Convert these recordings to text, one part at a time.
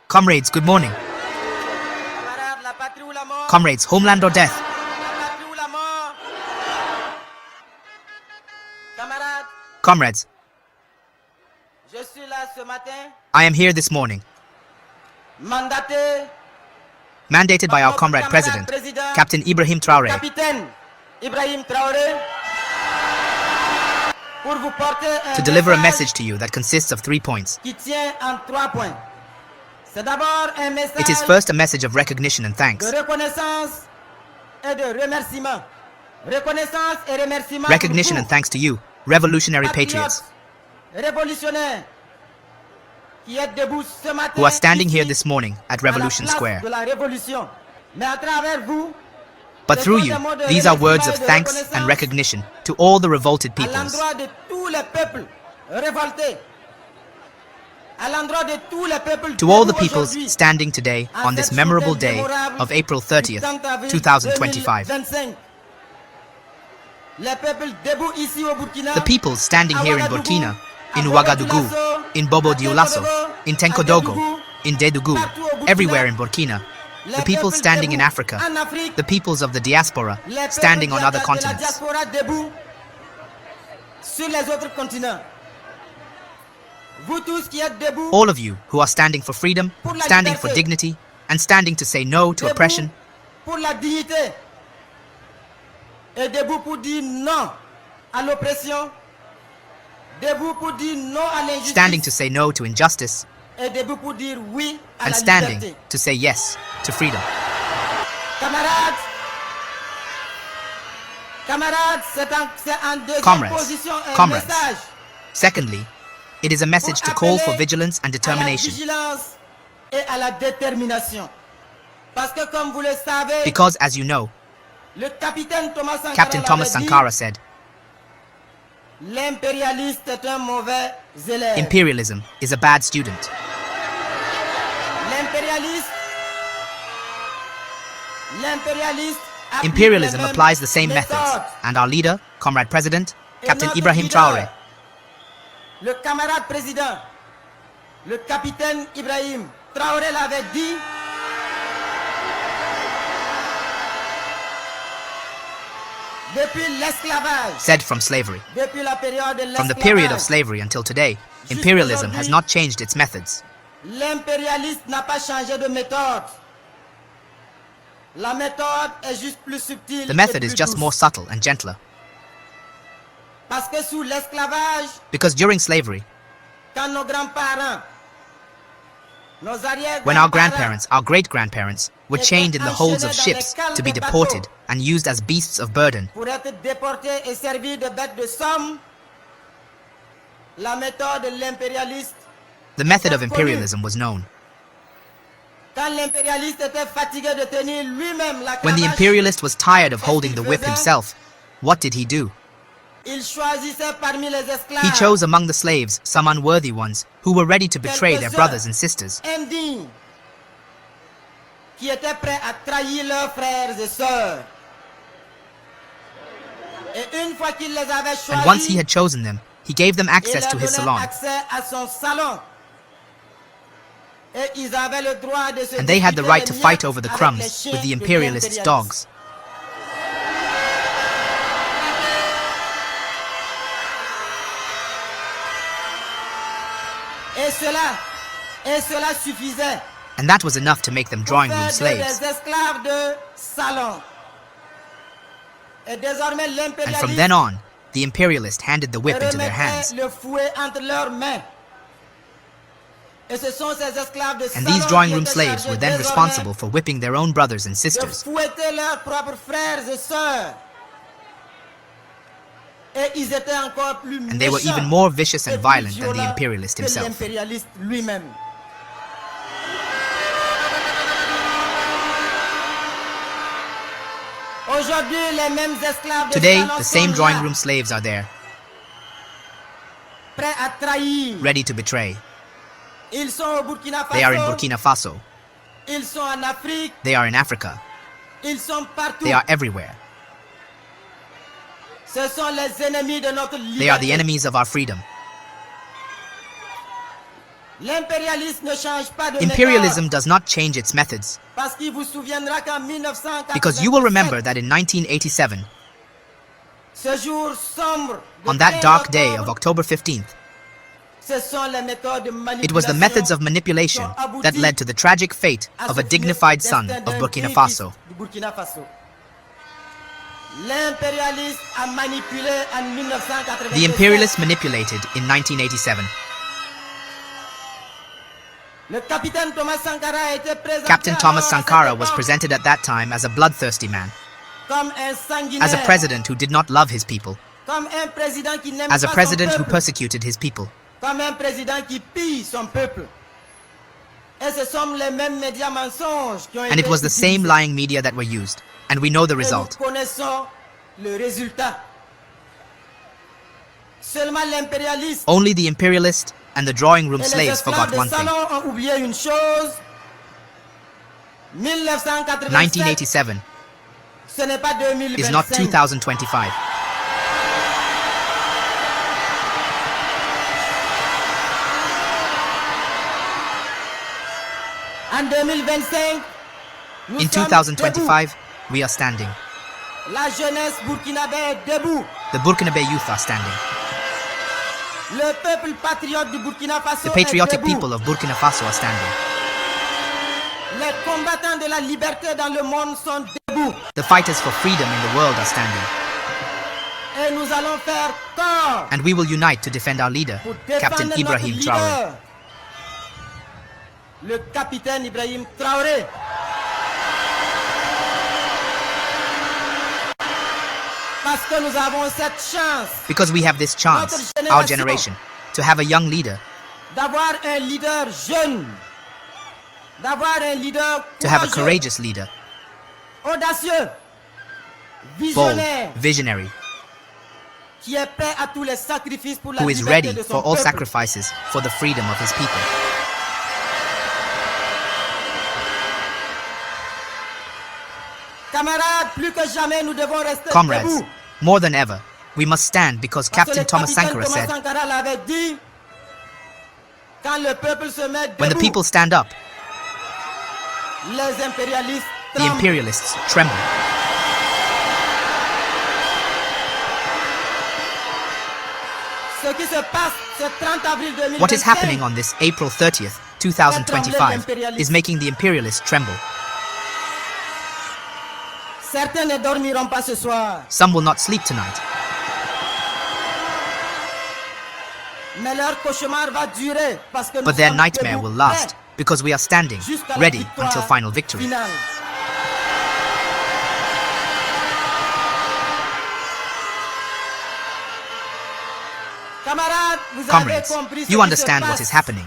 Comrades, good morning. Comrades, homeland or death? Comrades, I am here this morning, mandated by our comrade President, Captain IBRAHIM Traoore, to deliver a message to you that consists of 3 points. It is first a message of recognition and thanks. Recognition and thanks to you, revolutionary patriots, who are standing here this morning at Revolution Square. But through you, these are words of thanks and recognition to all the revolted peoples, to all the peoples standing today on this memorable day of April 30th, 2025. The peoples standing here in Burkina, in Ouagadougou, in Bobo Dioulasso, in Tenkodogo, in Dedougou, everywhere in Burkina. The people standing in Africa, the peoples of the diaspora standing on other continents. All of you who are standing for freedom, standing for dignity, and standing to say no to oppression. Standing to say no to injustice, and standing to say yes to freedom. Comrades, secondly, it is a message to call for vigilance and determination. Because, as you know, Captain Thomas Sankara said, imperialism is a bad student. Imperialism applies the same methods, and our leader, Comrade President, Captain IBRAHIM Traoore, le camarade président, le capitaine Ibrahim Traoré l'avait dit. Said from slavery. From the period of slavery until today, imperialism has not changed its methods. The method is just more subtle and gentler. Because during slavery, when our grandparents, our great-grandparents, were chained in the holds of ships to be deported and used as beasts of burden, the method of imperialism was known. When the imperialist was tired of holding the whip himself, what did he do? He chose among the slaves some unworthy ones who were ready to betray their brothers and sisters. And once he had chosen them, he gave them access to his salon. And they had the right to fight over the crumbs with the imperialist's dogs. And that was enough to make them drawing room slaves. And from then on, the imperialist handed the whip into their hands. And these drawing room slaves were then responsible for whipping their own brothers and sisters. And they were even more vicious and violent than the imperialist himself. Today, the same drawing room slaves are there, ready to betray. They are in Burkina Faso. They are in Africa. They are everywhere. They are the enemies of our freedom. L'impérialisme ne change pas de Imperialism does not change its methods, parce qu'il vous souviendra qu'en 1987, because you will remember that in 1987, ce jour sombre de on that 15 dark day of octobre, October 15th, ce sont les méthodes de it was the methods of manipulation that led to the tragic fate of a dignified son of Burkina Faso. L'impérialiste a manipulé en 1987. The imperialists manipulated in 1987. Le capitaine Thomas Sankara a été présenté Captain Thomas alors à Sankara cette was époque presented at that time as a bloodthirsty man, comme un sanguinaire, as a president who did not love his people, comme un président qui n'aime as a pas president son who peuple, persecuted his people. comme un président qui pille son peuple. Et ce sont les mêmes médias mensonges qui ont And été it was the same utilisés. lying media that were used, and we know the Et nous result. connaissons le résultat. Seulement l'impérialiste Only the imperialist and the drawing room et les slaves esclaves forgot de one thing. salon ont oublié une chose. 1987, 1987 ce n'est pas 2025. is not 2025. En 2025, nous In sommes 2025, we are standing. debout. La jeunesse burkinabé est debout. The Burkinabe youth are standing. Le peuple patriote du Burkina Faso The patriotic est debout. people of Burkina Faso are standing. Les combattants de la liberté dans le monde sont debout. The fighters for freedom in the world are standing. Et nous allons faire corps And we will unite to defend our leader, pour défendre Captain notre Ibrahim Traore. leader, le capitaine Ibrahim Traoré. Parce que nous avons cette chance Because we have this chance, our generation, to have a young leader, d'avoir un leader jeune, d'avoir un leader to have a courageux, courageous leader, audacieux, bold, visionnaire, visionary, qui est prêt à tous les sacrifices pour la who is liberté ready de for son all peuple. sacrifices for the freedom of his people. Camarades, plus que jamais, nous devons rester Comrades, debout. more than ever, we must stand because Parce que Captain le Thomas capitaine Sankara Thomas said, Sankara l'avait dit, quand le peuple se met when the debout, people stand up, les impérialistes the tremblent. imperialists tremble. Ce qui se passe ce 30 avril 2025, What is happening on this April 30th, 2025, is making the imperialists tremble. certains ne dormiront pas ce soir, Some will not sleep tonight, mais leur cauchemar va durer parce que nous but their sommes nightmare debout, will last because we are standing, prêts jusqu'à la ready victoire until final victory. finale. Camarades, vous avez Comrades, compris ce you qui understand se what passe is happening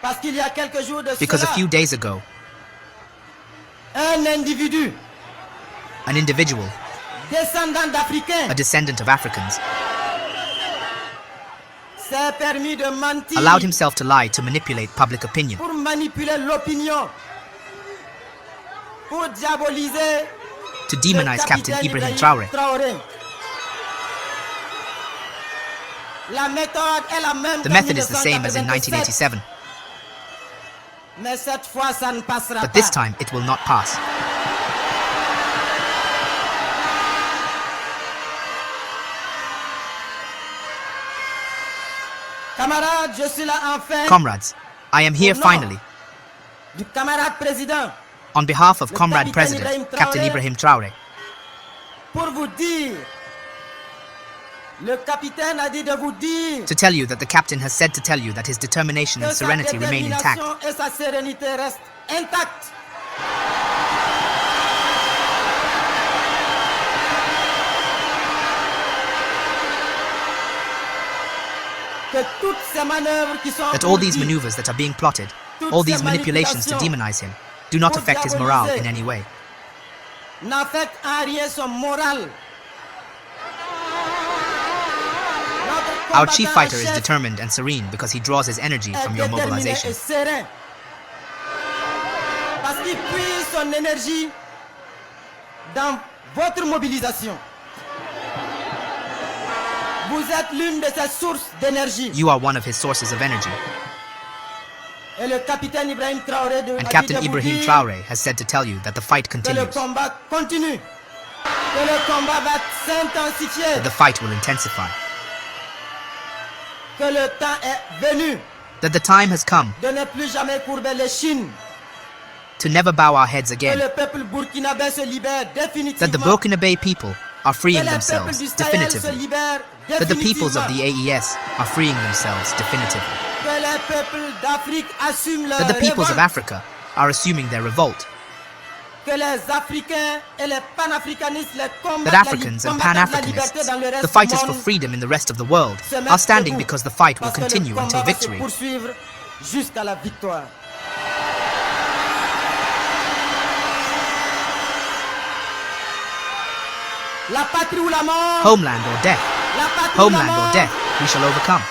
parce qu'il y a quelques jours de because a cela, few days ago, un individu an individual, descendant a d'Africains, descendant of Africans, s'est permis de mentir allowed himself to lie to manipulate public opinion, pour manipuler l'opinion, pour diaboliser to le demonize Captain capitaine Ibrahim Traore. La méthode est la même The qu'en method is the same as in 1987, 1987, mais cette fois ça ne passera but this pas. time it will not pass. Camarades, je suis là enfin Comrades, I am here No. finally du camarade président on behalf of Le Comrade Capitaine President Ibrahim Captain Traore. Ibrahim Traore pour vous dire, le capitaine a dit de vous dire to tell you that the captain has said to tell you that his determination que and sa serenity remain intact, détermination et sa sérénité restent intactes. Que toutes ces manœuvres qui sont that all these ourdies, maneuvers that are being plotted, toutes all ces these manipulations to manipulations demonize him, do not pour affect his morale diaboliser in any way. n'affectent en rien son moral. Notre Our chief combattant fighter en is chef determined and serene because he draws his energy est from your déterminé et mobilization. serein. Parce qu'il puise son énergie dans votre mobilisation. Vous êtes l'une de ses sources d'énergie. You are one of his sources of energy. Et le capitaine Ibrahim Traoré And Captain Ibrahim Traore has said to tell you that the fight que le continues, combat continue. Que le combat va s'intensifier. that the fight will intensify, Que le temps est venu that the time has come de ne plus jamais courber les chines. to never bow our heads Que again, le peuple burkinabé se libère définitivement. that the Burkina people are Que freeing les peuples themselves du Sahel se definitively, libèrent that the peoples of définitivement. the AES are freeing themselves definitively, Que les peuples d'Afrique assument leur that the peoples of révolte. Africa are assuming their revolt, Que les Africains et les panafricanistes, les that Africans and Pan-Africanists, the fighters for freedom in the rest of the world, are standing because the fight will continue until victory. Poursuivre jusqu'à la victoire. La patrie ou la mort. Homeland or death, La patrie ou la homeland or mort. death, we shall overcome.